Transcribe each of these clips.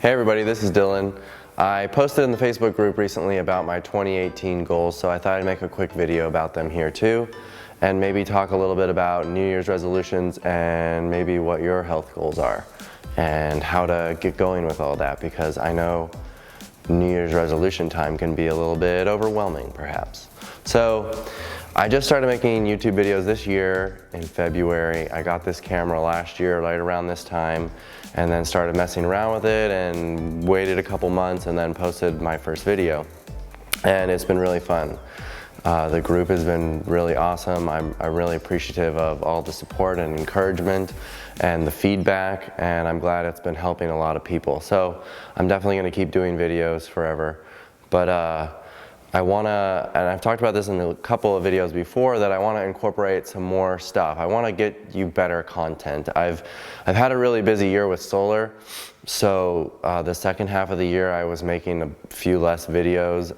Hey everybody, this is Dylan. I posted in the Facebook group recently about my 2018 goals, so I thought I'd make a quick video about them here too, and maybe talk a little bit about New Year's resolutions and maybe what your health goals are and how to get going with all that, because I know New Year's resolution time can be a little bit overwhelming perhaps. So I just started making YouTube videos this year in February. I got this camera last year right around this time and then started messing around with it and waited a couple months and then posted my first video. And it's been really fun. The group has been really awesome. I'm really appreciative of all the support and encouragement and the feedback, and I'm glad it's been helping a lot of people. So I'm definitely gonna keep doing videos forever. But I wanna, and I've talked about this in a couple of videos before, that I wanna incorporate some more stuff. I wanna get you better content. I've had a really busy year with solar, so the second half of the year I was making a few less videos,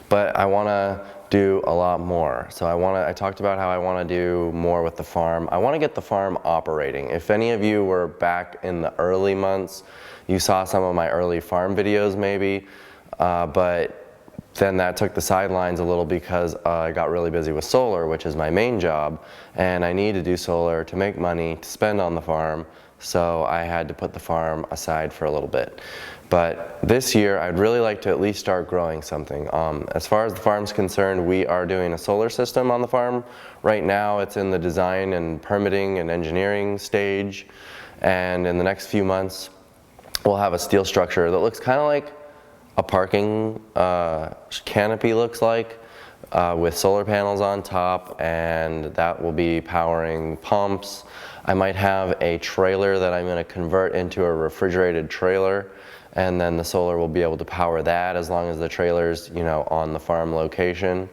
but I wanna do a lot more. So I talked about how I wanna do more with the farm. I wanna get the farm operating. If any of you were back in the early months, you saw some of my early farm videos maybe, but then that took the sidelines a little because I got really busy with solar, which is my main job, and I need to do solar to make money to spend on the farm, so I had to put the farm aside for a little bit. But this year, I'd really like to at least start growing something. As far as the farm's concerned, we are doing a solar system on the farm. Right now, it's in the design and permitting and engineering stage, and in the next few months, we'll have a steel structure that looks kind of like a parking canopy looks like, with solar panels on top, and that will be powering pumps. I might have a trailer that I'm going to convert into a refrigerated trailer, and then the solar will be able to power that as long as the trailer's, you know, on the farm location.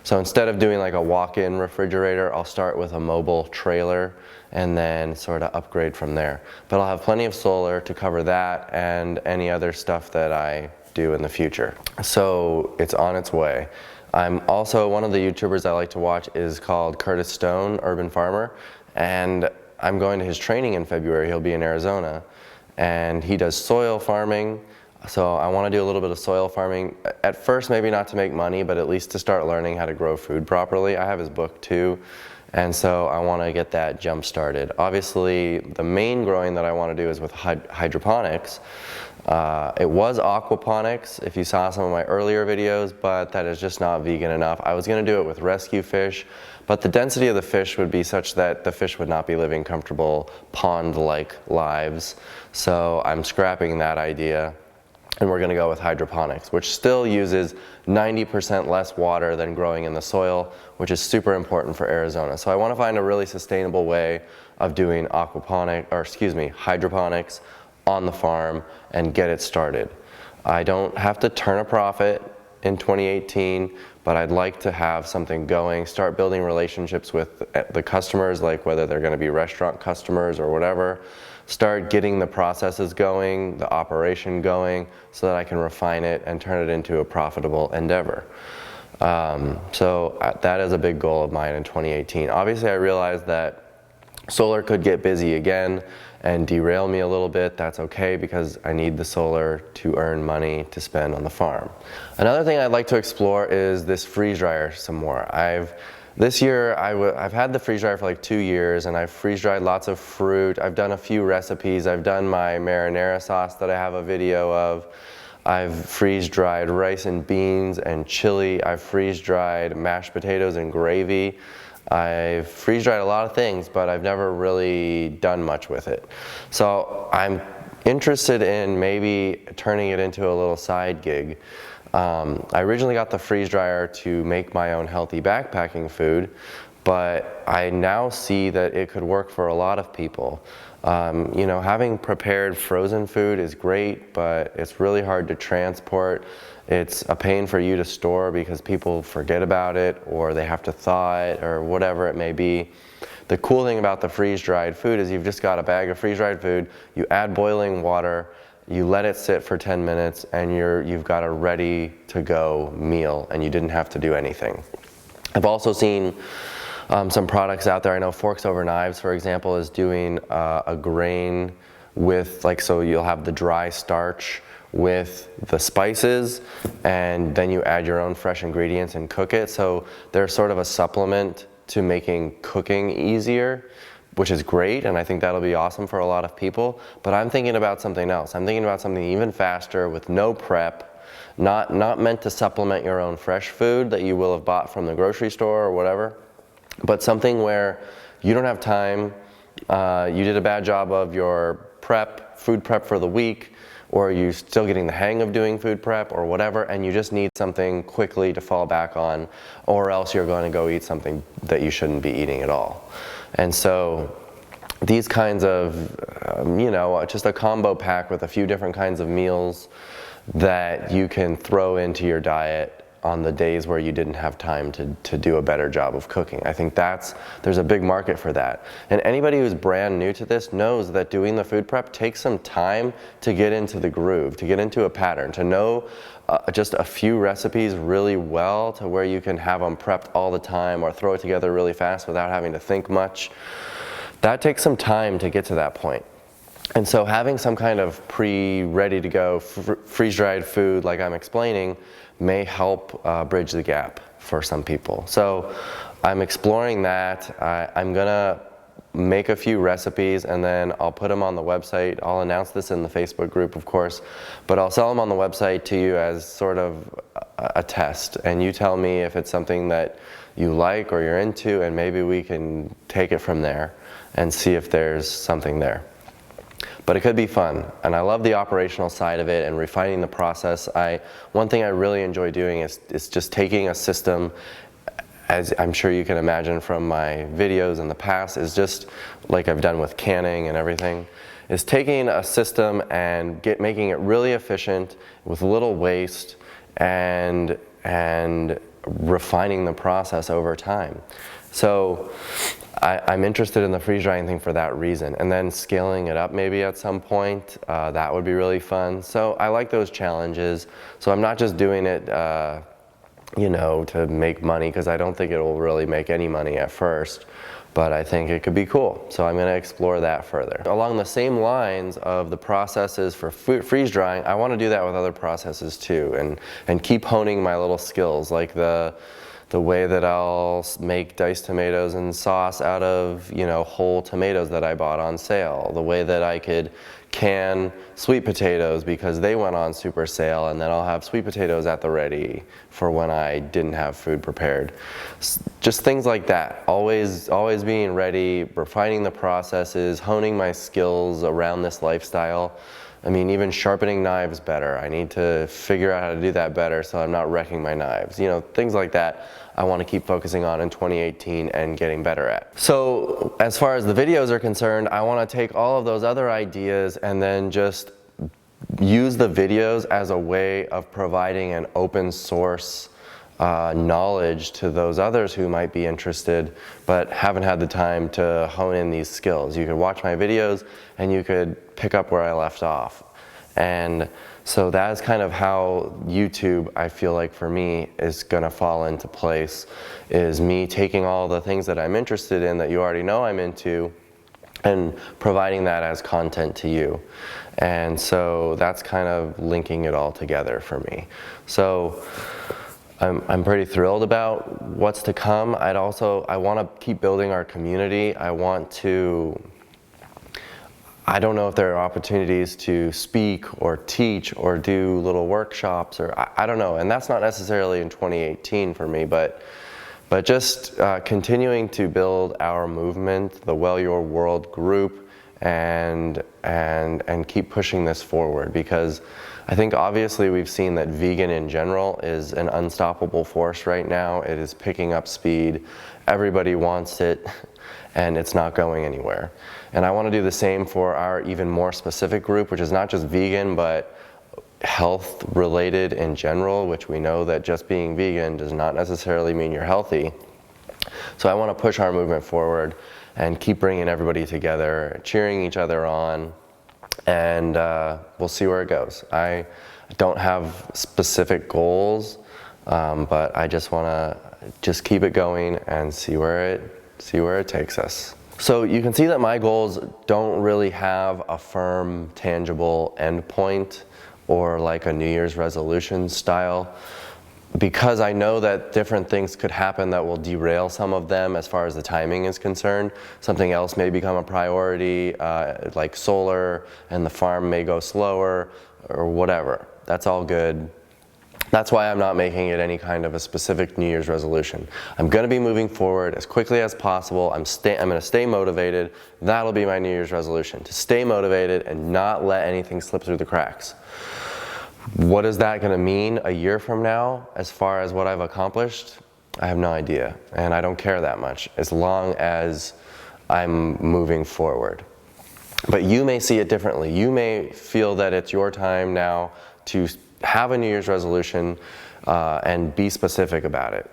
So instead of doing like a walk-in refrigerator, I'll start with a mobile trailer and then sort of upgrade from there. But I'll have plenty of solar to cover that and any other stuff that I do in the future. So it's on its way. I'm also, one of the YouTubers I like to watch is called Curtis Stone, Urban Farmer, and I'm going to his training in February. He'll be in Arizona, and he does soil farming. So I want to do a little bit of soil farming. At first, maybe not to make money, but at least to start learning how to grow food properly. I have his book too, and so I want to get that jump started. Obviously, the main growing that I want to do is with hydroponics. It was aquaponics if you saw some of my earlier videos, but that is just not vegan enough. I was going to do it with rescue fish, but the density of the fish would be such that the fish would not be living comfortable pond-like lives. So I'm scrapping that idea, and we're going to go with hydroponics, which still uses 90% less water than growing in the soil, which is super important for Arizona. So I want to find a really sustainable way of doing hydroponics on the farm and get it started. I don't have to turn a profit in 2018, but I'd like to have something going, start building relationships with the customers, like whether they're going to be restaurant customers or whatever, start getting the processes going, the operation going, so that I can refine it and turn it into a profitable endeavor. So that is a big goal of mine in 2018. Obviously, I realize that solar could get busy again and derail me a little bit. That's okay, because I need the solar to earn money to spend on the farm. Another thing I'd like to explore is this freeze dryer some more. This year I've had the freeze dryer for like 2 years, and I've freeze dried lots of fruit. I've done a few recipes. I've done my marinara sauce that I have a video of. I've freeze dried rice and beans and chili. I've freeze dried mashed potatoes and gravy. I've freeze dried a lot of things, but I've never really done much with it. So I'm interested in maybe turning it into a little side gig. I originally got the freeze dryer to make my own healthy backpacking food, but I now see that it could work for a lot of people. You know, having prepared frozen food is great, but it's really hard to transport. It's a pain for you to store because people forget about it, or they have to thaw it, or whatever it may be. The cool thing about the freeze-dried food is you've just got a bag of freeze-dried food, you add boiling water, you let it sit for 10 minutes, and you've got a ready-to-go meal, and you didn't have to do anything. I've also seen some products out there. I know Forks Over Knives, for example, is doing a grain with, like, so you'll have the dry starch with the spices, and then you add your own fresh ingredients and cook it. So they're sort of a supplement to making cooking easier, which is great, and I think that'll be awesome for a lot of people. But I'm thinking about something else. I'm thinking about something even faster with no prep, not meant to supplement your own fresh food that you will have bought from the grocery store or whatever, but something where you don't have time, you did a bad job of your food prep for the week, or you're still getting the hang of doing food prep or whatever, and you just need something quickly to fall back on, or else you're going to go eat something that you shouldn't be eating at all. And so these kinds of, just a combo pack with a few different kinds of meals that you can throw into your diet on the days where you didn't have time to do a better job of cooking. I think there's a big market for that. And anybody who's brand new to this knows that doing the food prep takes some time to get into the groove, to get into a pattern, to know just a few recipes really well to where you can have them prepped all the time or throw it together really fast without having to think much. That takes some time to get to that point. And so having some kind of ready to go freeze-dried food like I'm explaining may help bridge the gap for some people. So I'm exploring that. I'm gonna make a few recipes and then I'll put them on the website. I'll announce this in the Facebook group, of course, but I'll sell them on the website to you as sort of a test, and you tell me if it's something that you like or you're into, and maybe we can take it from there and see if there's something there. But it could be fun, and I love the operational side of it and refining the process. One thing I really enjoy doing is just taking a system, as I'm sure you can imagine from my videos in the past, is just like I've done with canning and everything, is taking a system and making it really efficient with little waste and refining the process over time. So I'm interested in the freeze drying thing for that reason, and then scaling it up maybe at some point, that would be really fun. So I like those challenges. So I'm not just doing it to make money, because I don't think it will really make any money at first, but I think it could be cool. So I'm going to explore that further. Along the same lines of the processes for freeze drying, I want to do that with other processes too, and keep honing my little skills, like the way that I'll make diced tomatoes and sauce out of, whole tomatoes that I bought on sale. The way that I could can sweet potatoes because they went on super sale, and then I'll have sweet potatoes at the ready for when I didn't have food prepared. Just things like that. Always being ready, refining the processes, honing my skills around this lifestyle. I mean, even sharpening knives better. I need to figure out how to do that better so I'm not wrecking my knives. Things like that I want to keep focusing on in 2018 and getting better at. So as far as the videos are concerned, I want to take all of those other ideas and then just use the videos as a way of providing an open source knowledge to those others who might be interested but haven't had the time to hone in these skills. You could watch my videos and you could pick up where I left off. And so that is kind of how YouTube, I feel like for me, is going to fall into place, is me taking all the things that I'm interested in that you already know I'm into and providing that as content to you. And so that's kind of linking it all together for me. So I'm pretty thrilled about what's to come. I want to keep building our community. I don't know if there are opportunities to speak or teach or do little workshops, or I don't know. And that's not necessarily in 2018 for me, but just continuing to build our movement, the Well Your World group, and keep pushing this forward, because I think obviously we've seen that vegan in general is an unstoppable force right now. It is picking up speed. Everybody wants it, and it's not going anywhere. And I want to do the same for our even more specific group, which is not just vegan, but health related in general, which we know that just being vegan does not necessarily mean you're healthy. So I want to push our movement forward and keep bringing everybody together, cheering each other on, and we'll see where it goes. I don't have specific goals, but I just want to keep it going and see where it takes us. So you can see that my goals don't really have a firm, tangible endpoint or like a New Year's resolution style, because I know that different things could happen that will derail some of them as far as the timing is concerned. Something else may become a priority, like solar, and the farm may go slower or whatever. That's all good. That's why I'm not making it any kind of a specific New Year's resolution. I'm going to be moving forward as quickly as possible. I'm going to stay motivated. That'll be my New Year's resolution, to stay motivated and not let anything slip through the cracks. What is that going to mean a year from now as far as what I've accomplished? I have no idea, and I don't care that much as long as I'm moving forward. But you may see it differently. You may feel that it's your time now to have a New Year's resolution and be specific about it.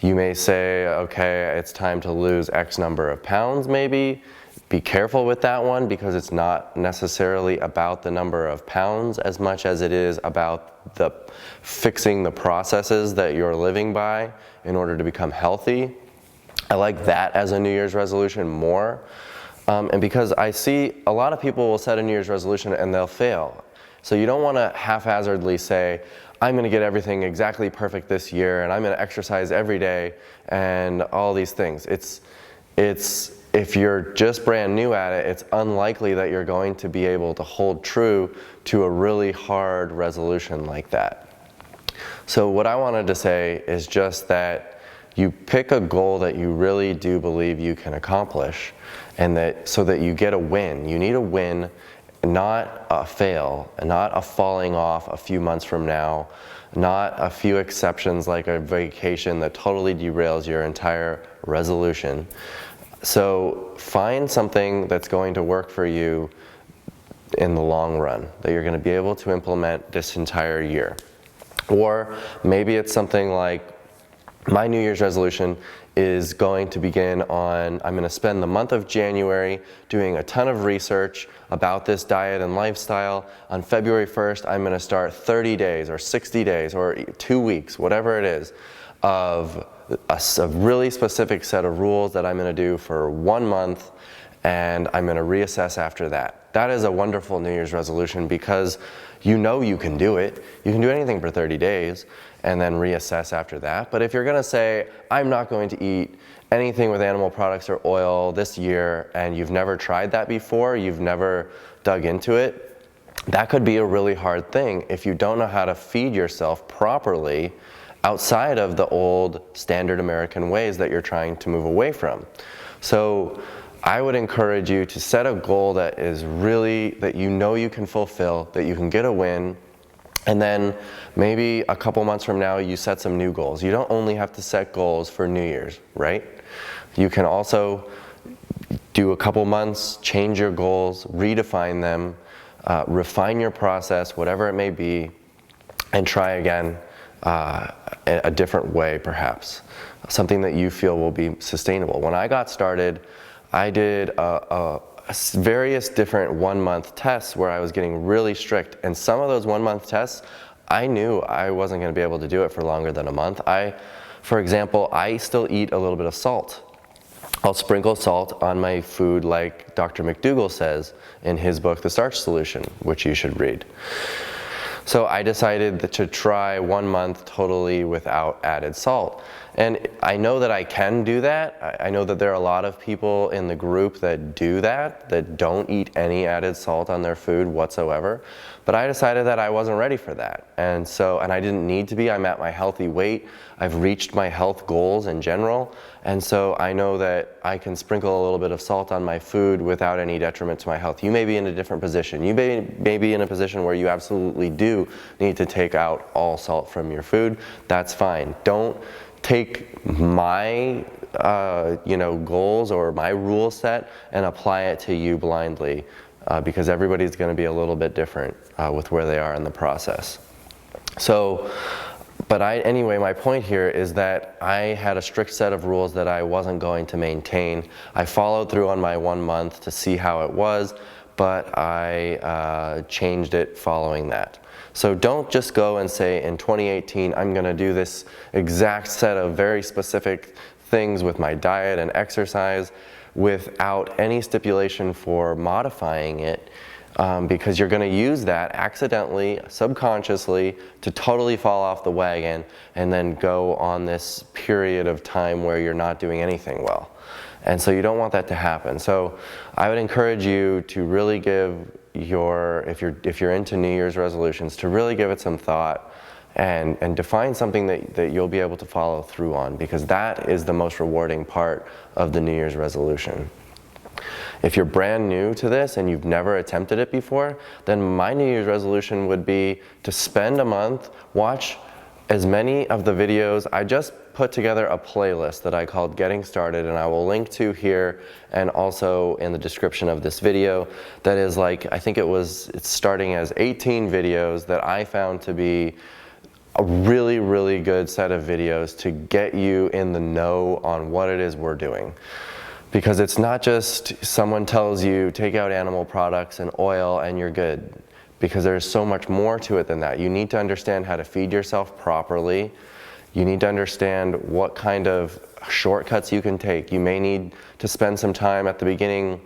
You may say, okay, it's time to lose X number of pounds maybe. Be careful with that one, because it's not necessarily about the number of pounds as much as it is about fixing the processes that you're living by in order to become healthy. I like that as a New Year's resolution more. And because I see a lot of people will set a New Year's resolution and they'll fail. So you don't want to haphazardly say, I'm going to get everything exactly perfect this year and I'm going to exercise every day and all these things. If you're just brand new at it, it's unlikely that you're going to be able to hold true to a really hard resolution like that. So what I wanted to say is just that you pick a goal that you really do believe you can accomplish, and so that you get a win. You need a win, not a fail, and not a falling off a few months from now, not a few exceptions like a vacation that totally derails your entire resolution. So find something that's going to work for you in the long run, that you're going to be able to implement this entire year. Or maybe it's something like, my New Year's resolution is going to begin on, I'm going to spend the month of January doing a ton of research about this diet and lifestyle. On February 1st, I'm going to start 30 days or 60 days or 2 weeks, whatever it is, of a really specific set of rules that I'm going to do for 1 month, and I'm going to reassess after that. That is a wonderful New Year's resolution, because you know you can do it. You can do anything for 30 days and then reassess after that. But if you're going to say, I'm not going to eat anything with animal products or oil this year, and you've never tried that before, you've never dug into it, that could be a really hard thing if you don't know how to feed yourself properly outside of the old standard American ways that you're trying to move away from. So I would encourage you to set a goal that is really, that you know you can fulfill, that you can get a win, and then maybe a couple months from now you set some new goals. You don't only have to set goals for New Year's, right? You can also do a couple months, change your goals, redefine them, refine your process, whatever it may be, and try again a different way perhaps. Something that you feel will be sustainable. When I got started, I did various different 1 month tests where I was getting really strict, and some of those 1 month tests, I knew I wasn't going to be able to do it for longer than a month. For example, I still eat a little bit of salt. I'll sprinkle salt on my food like Dr. McDougall says in his book, The Starch Solution, which you should read. So I decided to try 1 month totally without added salt. And I know that I can do that. I know that there are a lot of people in the group that do that don't eat any added salt on their food whatsoever. But I decided that I wasn't ready for that. And I didn't need to be. I'm at my healthy weight. I've reached my health goals in general. And so I know that I can sprinkle a little bit of salt on my food without any detriment to my health. You may be in a different position. You may be in a position where you absolutely do need to take out all salt from your food. That's fine. Don't take my goals or my rule set and apply it to you blindly, because everybody's going to be a little bit different with where they are in the process. Anyway, my point here is that I had a strict set of rules that I wasn't going to maintain. I followed through on my 1 month to see how it was, but I changed it following that. So don't just go and say, in 2018, I'm going to do this exact set of very specific things with my diet and exercise. without any stipulation for modifying it, because you're going to use that accidentally, subconsciously, to totally fall off the wagon and then go on this period of time where you're not doing anything well. And so you don't want that to happen. So I would encourage you to really give if you're into New Year's resolutions, to really give it some thought and define something that you'll be able to follow through on, because that is the most rewarding part of the New Year's resolution. If you're brand new to this and you've never attempted it before, then my New Year's resolution would be to spend a month, watch as many of the videos. I just put together a playlist that I called Getting Started, and I will link to here and also in the description of this video. That is, like, I think it's starting as 18 videos that I found to be a really, really good set of videos to get you in the know on what it is we're doing. Because it's not just someone tells you take out animal products and oil and you're good, because there's so much more to it than that. You need to understand how to feed yourself properly. You need to understand what kind of shortcuts you can take. You may need to spend some time at the beginning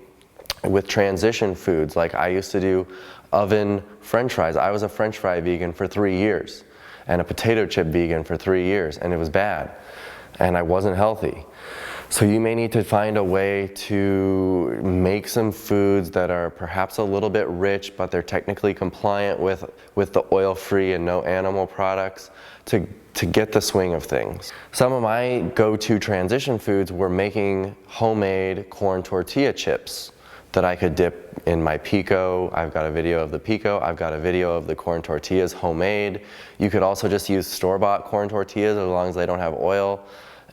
with transition foods. Like I used to do oven French fries. I was a French fry vegan for 3 years and a potato chip vegan for 3 years, and it was bad and I wasn't healthy. So you may need to find a way to make some foods that are perhaps a little bit rich, but they're technically compliant with the oil-free and no animal products to get the swing of things. Some of my go-to transition foods were making homemade corn tortilla chips that I could dip in my pico. I've got a video of the pico. I've got a video of the corn tortillas homemade. You could also just use store-bought corn tortillas as long as they don't have oil,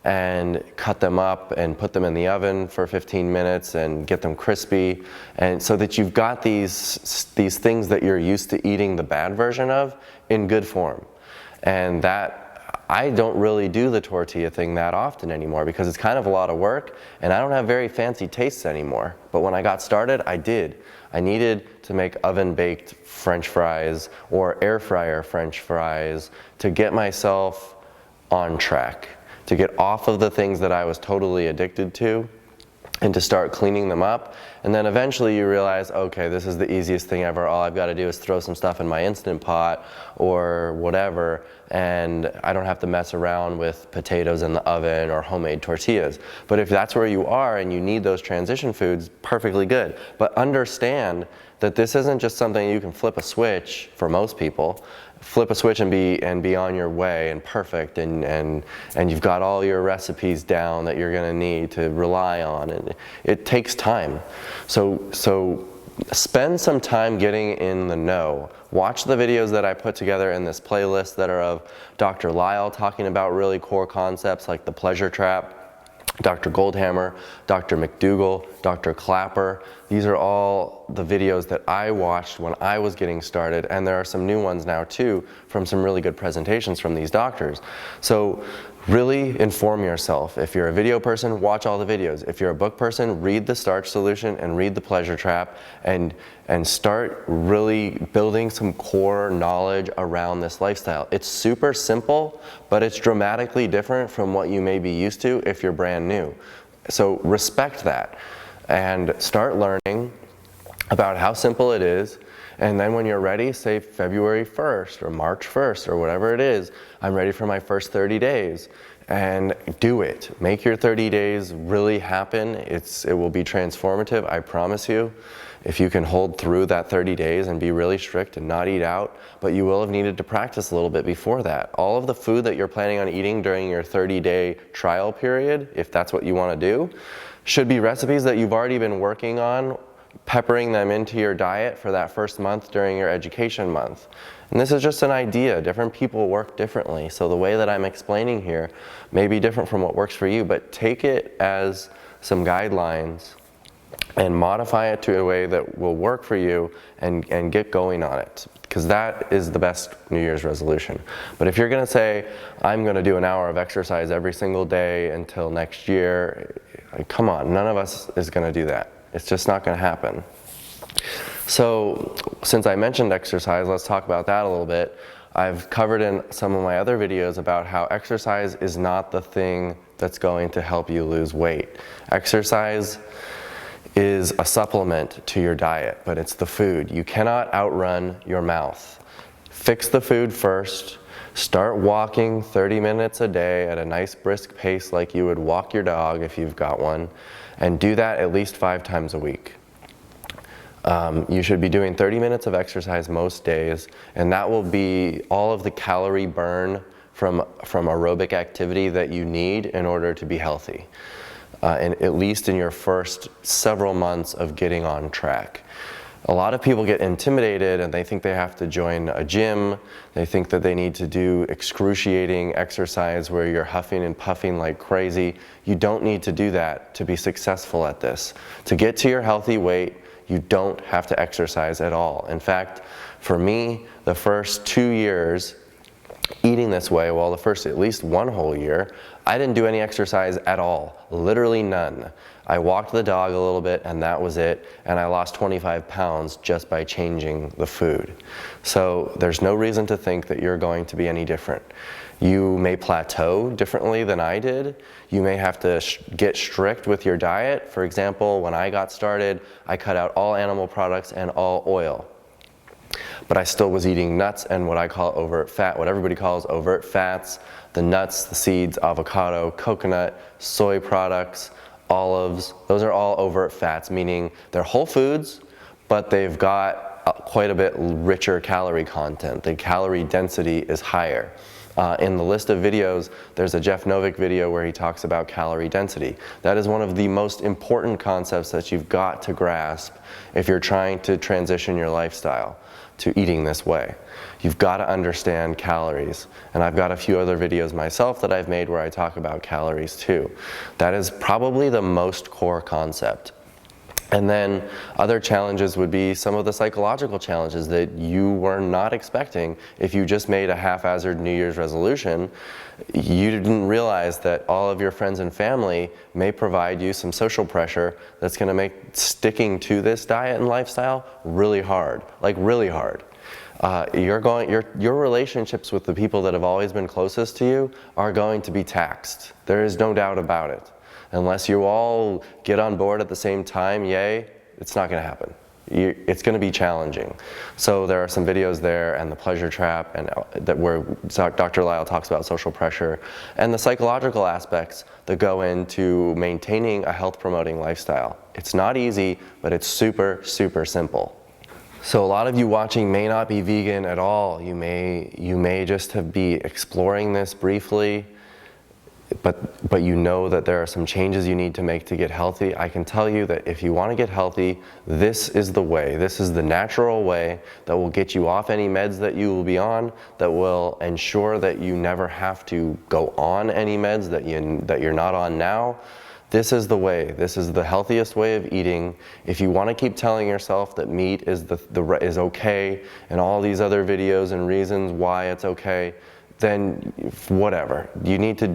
and cut them up and put them in the oven for 15 minutes and get them crispy, and so that you've got these things that you're used to eating the bad version of in good form. And that, I don't really do the tortilla thing that often anymore because it's kind of a lot of work and I don't have very fancy tastes anymore. But when I got started, I did. I needed to make oven-baked French fries or air fryer French fries to get myself on track, to get off of the things that I was totally addicted to and to start cleaning them up. And then eventually you realize, okay, this is the easiest thing ever. All I've got to do is throw some stuff in my Instant Pot or whatever, and I don't have to mess around with potatoes in the oven or homemade tortillas. But if that's where you are and you need those transition foods, perfectly good. But understand that this isn't just something you can flip a switch for most people. Flip a switch and be on your way and perfect, and you've got all your recipes down that you're going to need to rely on, and it takes time. So spend some time getting in the know. Watch the videos that I put together in this playlist that are of Dr. Lisle talking about really core concepts like the pleasure trap, Dr. Goldhammer, Dr. McDougall, Dr. Clapper. These are all the videos that I watched when I was getting started, and there are some new ones now too from some really good presentations from these doctors. So really inform yourself. If you're a video person, watch all the videos. If you're a book person, read The Starch Solution and read The Pleasure Trap, and start really building some core knowledge around this lifestyle. It's super simple, but it's dramatically different from what you may be used to if you're brand new. So respect that and start learning about how simple it is. And then when you're ready, say February 1st or March 1st or whatever it is, I'm ready for my first 30 days. And do it. Make your 30 days really happen. It will be transformative, I promise you, if you can hold through that 30 days and be really strict and not eat out. But you will have needed to practice a little bit before that. All of the food that you're planning on eating during your 30-day trial period, if that's what you want to do, should be recipes that you've already been working on, peppering them into your diet for that first month during your education month. And this is just an idea. Different people work differently. So the way that I'm explaining here may be different from what works for you, but take it as some guidelines and modify it to a way that will work for you, and get going on it. Because that is the best New Year's resolution. But if you're going to say, I'm going to do an hour of exercise every single day until next year, come on, none of us is going to do that. It's just not going to happen. So since I mentioned exercise, let's talk about that a little bit. I've covered in some of my other videos about how exercise is not the thing that's going to help you lose weight. Exercise is a supplement to your diet, but it's the food. You cannot outrun your mouth. Fix the food first. Start walking 30 minutes a day at a nice brisk pace like you would walk your dog if you've got one, and do that at least 5 times a week. You should be doing 30 minutes of exercise most days, and that will be all of the calorie burn from aerobic activity that you need in order to be healthy. And at least in your first several months of getting on track. A lot of people get intimidated and they think they have to join a gym. They think that they need to do excruciating exercise where you're huffing and puffing like crazy. You don't need to do that to be successful at this. To get to your healthy weight, you don't have to exercise at all. In fact, for me, the first 2 years eating this way, well, the first at least 1 whole year, I didn't do any exercise at all, literally none. I walked the dog a little bit and that was it, and I lost 25 pounds just by changing the food. So there's no reason to think that you're going to be any different. You may plateau differently than I did. You may have to get strict with your diet. For example, when I got started, I cut out all animal products and all oil. But I still was eating nuts and what I call overt fat, what everybody calls overt fats, the nuts, the seeds, avocado, coconut, soy products, olives. Those are all overt fats, meaning they're whole foods, but they've got quite a bit richer calorie content. The calorie density is higher. In the list of videos, there's a Jeff Novick video where he talks about calorie density. That is one of the most important concepts that you've got to grasp if you're trying to transition your lifestyle to eating this way. You've got to understand calories. And I've got a few other videos myself that I've made where I talk about calories too. That is probably the most core concept. And then other challenges would be some of the psychological challenges that you were not expecting. If you just made a haphazard New Year's resolution, you didn't realize that all of your friends and family may provide you some social pressure that's going to make sticking to this diet and lifestyle really hard, like really hard. Your relationships with the people that have always been closest to you are going to be taxed. There is no doubt about it. Unless you all get on board at the same time, yay, it's not going to happen. It's going to be challenging. So there are some videos there, and the pleasure trap, and where Dr. Lisle talks about social pressure, and the psychological aspects that go into maintaining a health-promoting lifestyle. It's not easy, but it's super, super simple. So a lot of you watching may not be vegan at all. You may just be exploring this briefly. But you know that there are some changes you need to make to get healthy. I can tell you that if you want to get healthy, this is the way. This is the natural way that will get you off any meds that you will be on, that will ensure that you never have to go on any meds that you're not on now. This is the way. This is the healthiest way of eating. If you want to keep telling yourself that meat is is okay, and all these other videos and reasons why it's okay, then whatever. You need to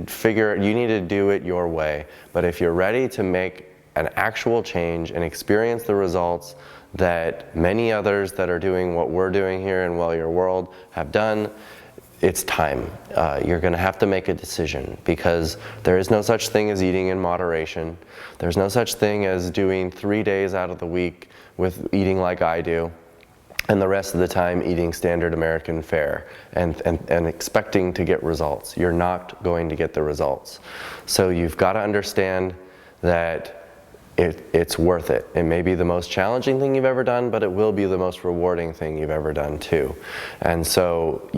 do it your way. But if you're ready to make an actual change and experience the results that many others that are doing what we're doing here in Well Your World have done, it's time. You're going to have to make a decision, because there is no such thing as eating in moderation. There's no such thing as doing 3 days out of the week with eating like I do, and the rest of the time eating standard American fare and expecting to get results. You're not going to get the results. So you've got to understand that it's worth it. It may be the most challenging thing you've ever done, but it will be the most rewarding thing you've ever done too. And so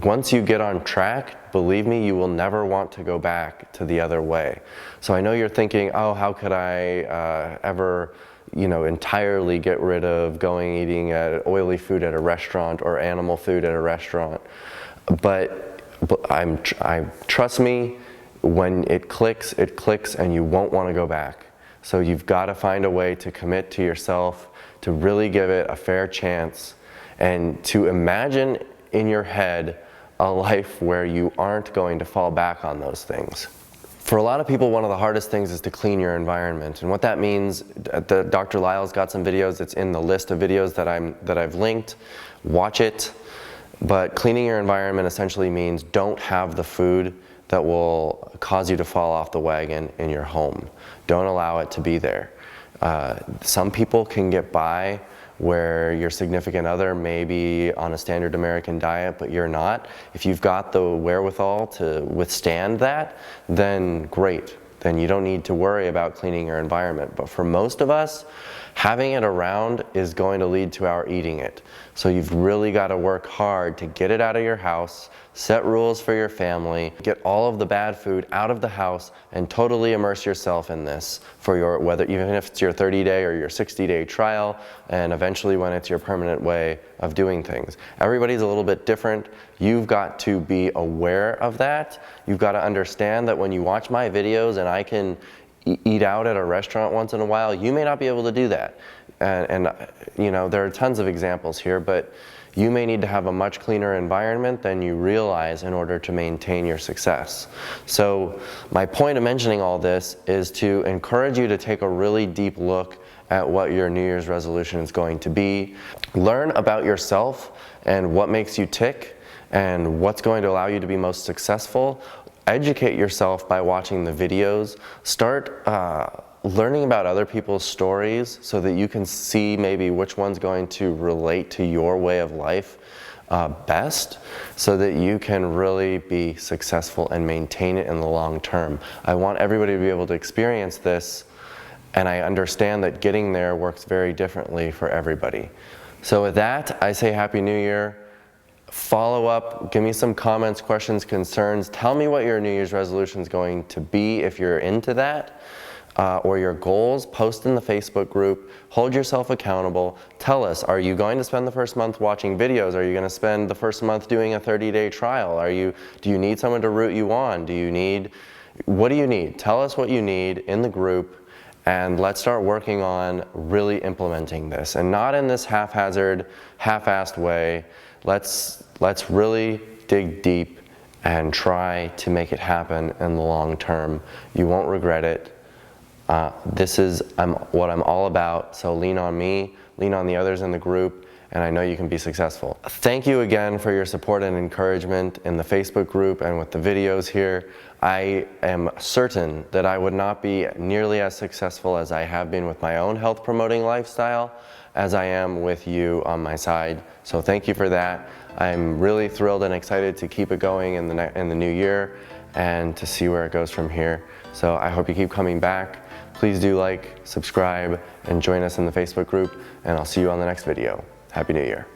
once you get on track, believe me, you will never want to go back to the other way. So I know you're thinking, oh, how could I ever entirely get rid of eating oily food at a restaurant or animal food at a restaurant. But trust me, when it clicks, and you won't want to go back. So you've got to find a way to commit to yourself, to really give it a fair chance, and to imagine in your head a life where you aren't going to fall back on those things. For a lot of people, one of the hardest things is to clean your environment. And what that means, Dr. Lisle's got some videos. It's in the list of videos that I've linked. Watch it. But cleaning your environment essentially means don't have the food that will cause you to fall off the wagon in your home. Don't allow it to be there. Some people can get by where your significant other may be on a standard American diet, but you're not. If you've got the wherewithal to withstand that, then great. Then you don't need to worry about cleaning your environment. But for most of us, having it around is going to lead to our eating it. So you've really got to work hard to get it out of your house, set rules for your family, get all of the bad food out of the house, and totally immerse yourself in this for your, even if it's your 30-day or your 60-day trial, and eventually when it's your permanent way of doing things. Everybody's a little bit different. You've got to be aware of that. You've got to understand that when you watch my videos and I can eat out at a restaurant once in a while, you may not be able to do that. And you know, there are tons of examples here, but you may need to have a much cleaner environment than you realize in order to maintain your success. So my point of mentioning all this is to encourage you to take a really deep look at what your New Year's resolution is going to be. Learn about yourself and what makes you tick and what's going to allow you to be most successful. Educate yourself by watching the videos. Start learning about other people's stories so that you can see maybe which one's going to relate to your way of life best, so that you can really be successful and maintain it in the long term. I want everybody to be able to experience this, and I understand that getting there works very differently for everybody. So with that, I say Happy New Year. Follow up, give me some comments, questions, concerns. Tell me what your New Year's resolution is going to be if you're into that, or your goals. Post in the Facebook group. Hold yourself accountable. Tell us, are you going to spend the first month watching videos? Are you going to spend the first month doing a 30-day trial? Do you need someone to root you on? What do you need? Tell us what you need in the group, and let's start working on really implementing this, and not in this haphazard, half-assed way. Let's really dig deep and try to make it happen in the long term. You won't regret it. This is what I'm all about, so lean on me, lean on the others in the group, and I know you can be successful. Thank you again for your support and encouragement in the Facebook group and with the videos here. I am certain that I would not be nearly as successful as I have been with my own health promoting lifestyle as I am with you on my side. So thank you for that. I'm really thrilled and excited to keep it going in the new year and to see where it goes from here. So I hope you keep coming back. Please do like, subscribe, and join us in the Facebook group, and I'll see you on the next video. Happy New Year.